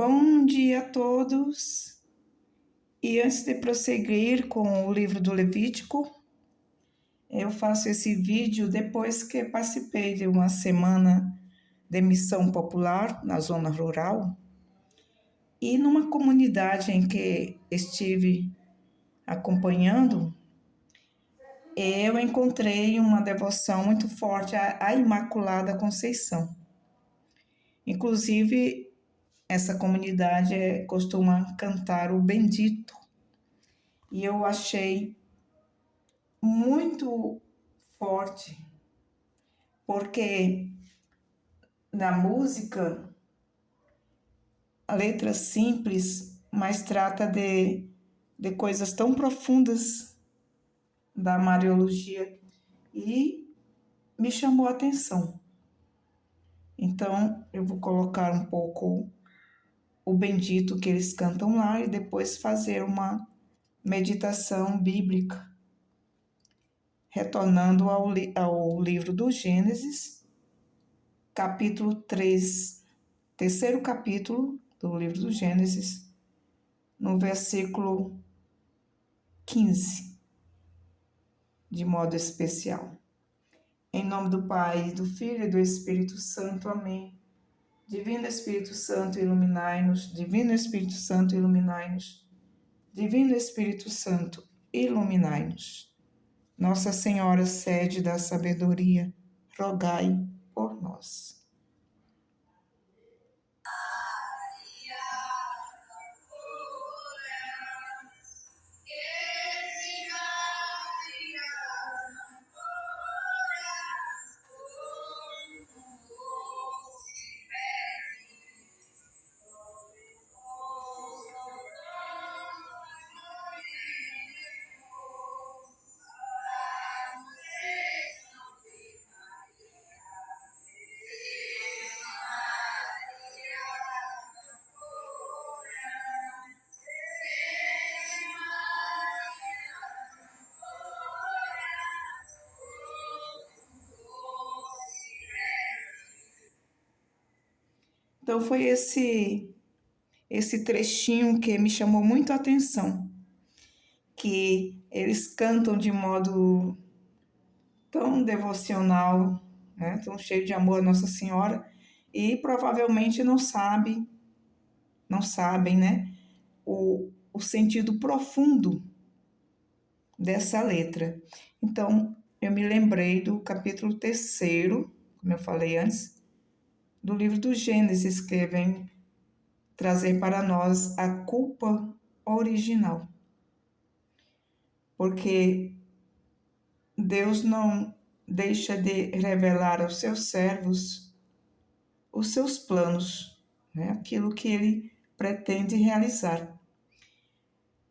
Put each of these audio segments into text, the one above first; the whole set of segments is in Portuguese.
Bom dia a todos! E antes de prosseguir com o livro do Levítico, eu faço esse vídeo depois que participei de uma semana de missão popular na zona rural e numa comunidade em que estive acompanhando, eu encontrei uma devoção muito forte à Imaculada Conceição. Inclusive, essa comunidade costuma cantar o Bendito. E eu achei muito forte, porque na música, a letra simples, mas trata de coisas tão profundas da Mariologia e me chamou a atenção. Então, eu vou colocar um pouco o Bendito que eles cantam lá e depois fazer uma meditação bíblica, retornando ao livro do Gênesis, capítulo 3, terceiro capítulo do livro do Gênesis, no versículo 15, de modo especial. Em nome do Pai, do Filho e do Espírito Santo. Amém. Divino Espírito Santo, iluminai-nos. Divino Espírito Santo, iluminai-nos. Divino Espírito Santo, iluminai-nos. Nossa Senhora, sede da sabedoria, rogai por nós. Então foi esse trechinho que me chamou muito a atenção, que eles cantam de modo tão devocional, né, tão cheio de amor a Nossa Senhora, e provavelmente não sabem, né, o sentido profundo dessa letra. Então, eu me lembrei do capítulo 3º, como eu falei antes, do livro do Gênesis, que vem trazer para nós a culpa original. Porque Deus não deixa de revelar aos seus servos os seus planos, né? Aquilo que ele pretende realizar.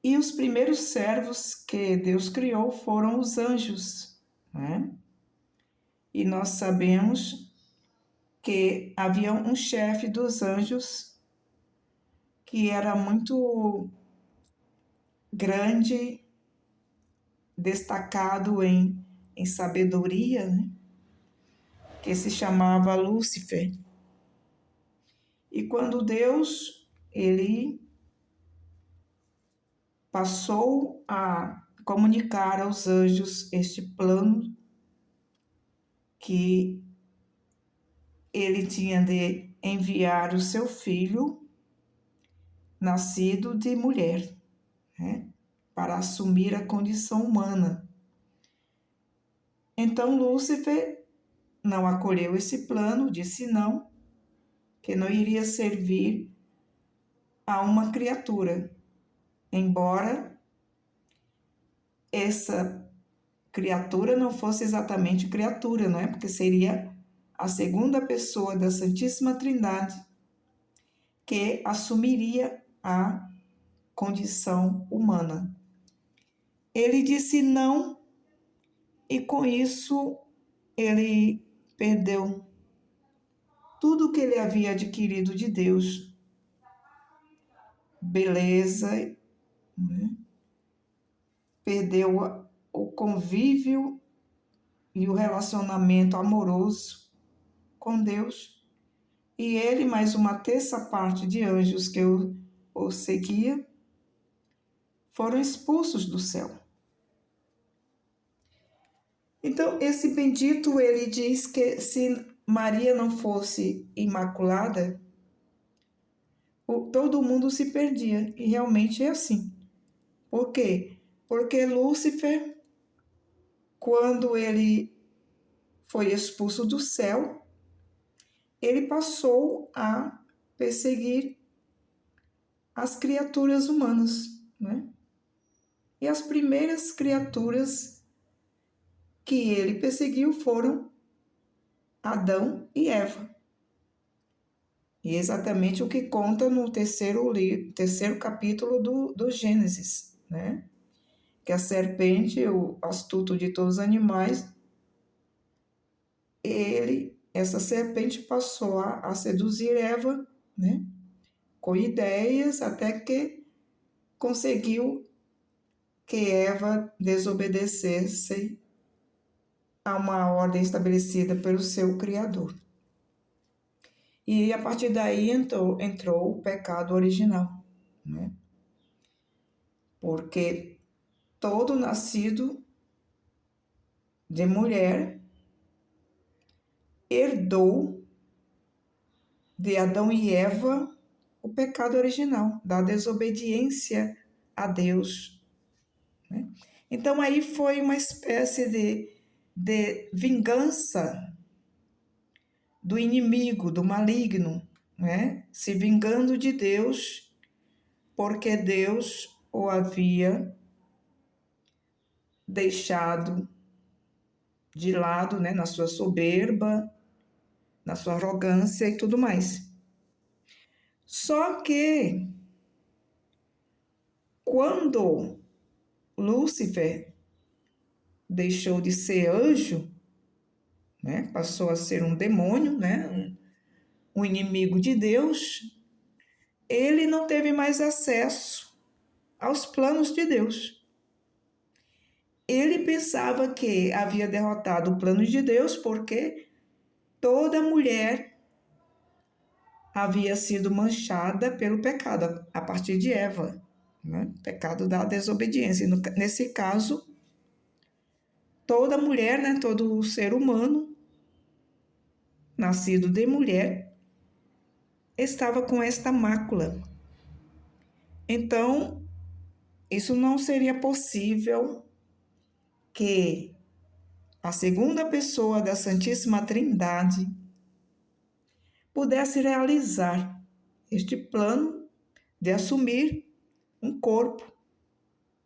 E os primeiros servos que Deus criou foram os anjos, né? E nós sabemos que havia um chefe dos anjos que era muito grande, destacado em sabedoria, né? Que se chamava Lúcifer. E quando Deus, ele passou a comunicar aos anjos este plano que ele tinha de enviar o seu filho, nascido de mulher, né, para assumir a condição humana. Então Lúcifer não acolheu esse plano, disse não, que não iria servir a uma criatura, embora essa criatura não fosse exatamente criatura, não é? Porque seria a segunda pessoa da Santíssima Trindade que assumiria a condição humana. Ele disse não e com isso ele perdeu tudo que ele havia adquirido de Deus, beleza, né? Perdeu o convívio e o relacionamento amoroso com Deus e ele mais uma terça parte de anjos que o seguia foram expulsos do céu. Então, esse bendito, ele diz que se Maria não fosse imaculada, todo mundo se perdia. E realmente é assim. Por quê? Porque Lúcifer, quando ele foi expulso do céu, ele passou a perseguir as criaturas humanas, né? E as primeiras criaturas que ele perseguiu foram Adão e Eva. E é exatamente o que conta no terceiro capítulo do Gênesis, né? Que a serpente, o astuto de todos os animais, essa serpente passou a seduzir Eva, né? Com ideias, até que conseguiu que Eva desobedecesse a uma ordem estabelecida pelo seu Criador. E a partir daí entrou o pecado original, né? Porque todo nascido de mulher herdou de Adão e Eva o pecado original, da desobediência a Deus, né? Então aí foi uma espécie de vingança do inimigo, do maligno, né? Se vingando de Deus, porque Deus o havia deixado de lado, né? Na sua soberba, na sua arrogância e tudo mais. Só que quando Lúcifer deixou de ser anjo, né? Passou a ser um demônio, né? Um inimigo de Deus, ele não teve mais acesso aos planos de Deus. Ele pensava que havia derrotado o plano de Deus porque toda mulher havia sido manchada pelo pecado, a partir de Eva, né? Pecado da desobediência. Nesse caso, toda mulher, né? Todo ser humano, nascido de mulher, estava com esta mácula. Então, isso não seria possível que a segunda pessoa da Santíssima Trindade pudesse realizar este plano de assumir um corpo,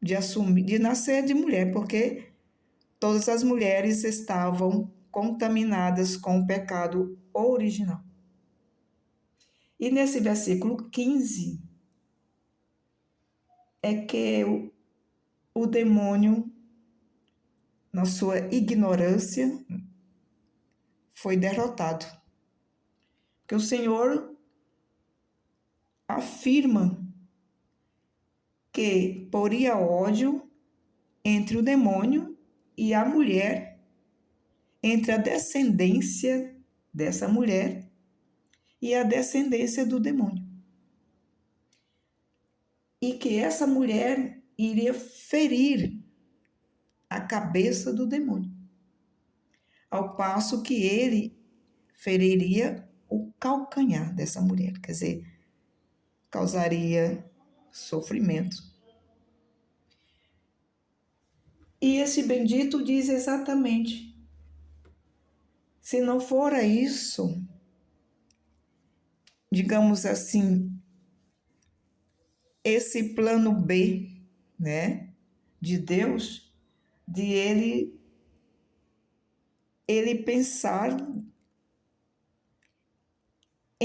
de nascer de mulher, porque todas as mulheres estavam contaminadas com o pecado original. E nesse versículo 15 é que o demônio, na sua ignorância, foi derrotado. Porque o Senhor afirma que poria ódio entre o demônio e a mulher, entre a descendência dessa mulher e a descendência do demônio. E que essa mulher iria ferir a cabeça do demônio, ao passo que ele feriria o calcanhar dessa mulher, quer dizer, causaria sofrimento. E esse bendito diz exatamente: se não fora isso, digamos assim, esse plano B, né, de Deus, de ele pensar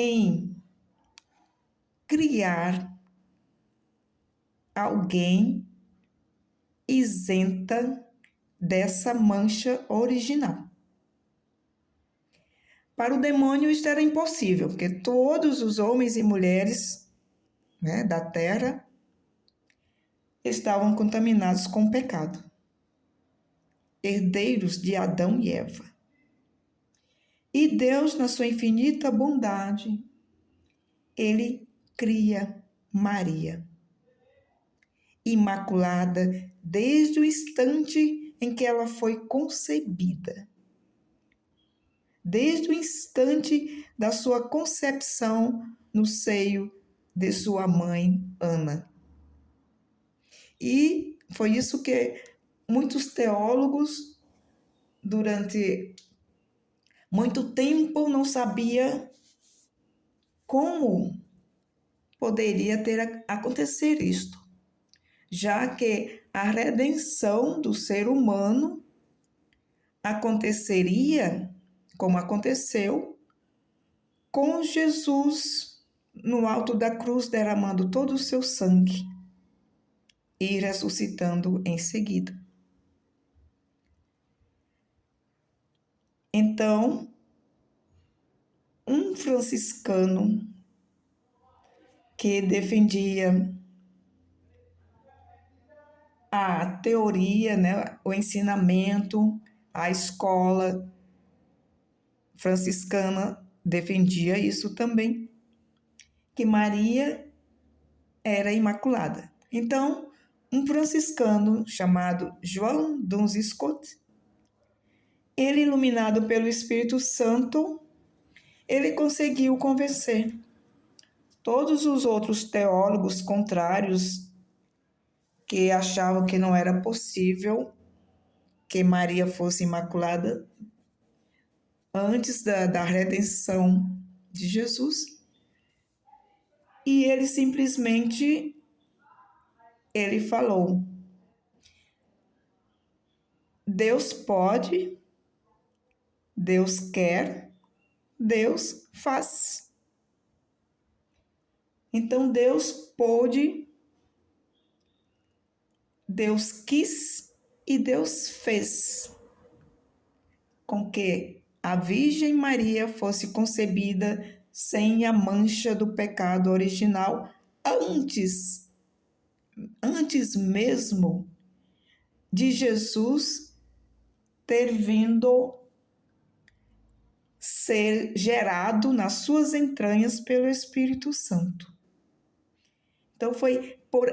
em criar alguém isenta dessa mancha original. Para o demônio isto era impossível, porque todos os homens e mulheres, né, da terra estavam contaminados com o pecado, herdeiros de Adão e Eva. E Deus, na sua infinita bondade, ele cria Maria, imaculada desde o instante em que ela foi concebida. Desde o instante da sua concepção no seio de sua mãe, Ana. E foi isso que muitos teólogos, durante muito tempo, não sabiam como poderia ter acontecer isto, já que a redenção do ser humano aconteceria, como aconteceu, com Jesus no alto da cruz derramando todo o seu sangue e ressuscitando em seguida. Então, um franciscano que defendia a teoria, né, o ensinamento, a escola franciscana defendia isso também, que Maria era imaculada. Então, um franciscano chamado João Duns Scott, ele, iluminado pelo Espírito Santo, ele conseguiu convencer todos os outros teólogos contrários que achavam que não era possível que Maria fosse imaculada antes da redenção de Jesus. E ele simplesmente ele falou: Deus pode, Deus quer, Deus faz. Então Deus pôde, Deus quis e Deus fez com que a Virgem Maria fosse concebida sem a mancha do pecado original antes mesmo de Jesus ter vindo ser gerado nas suas entranhas pelo Espírito Santo. Então foi por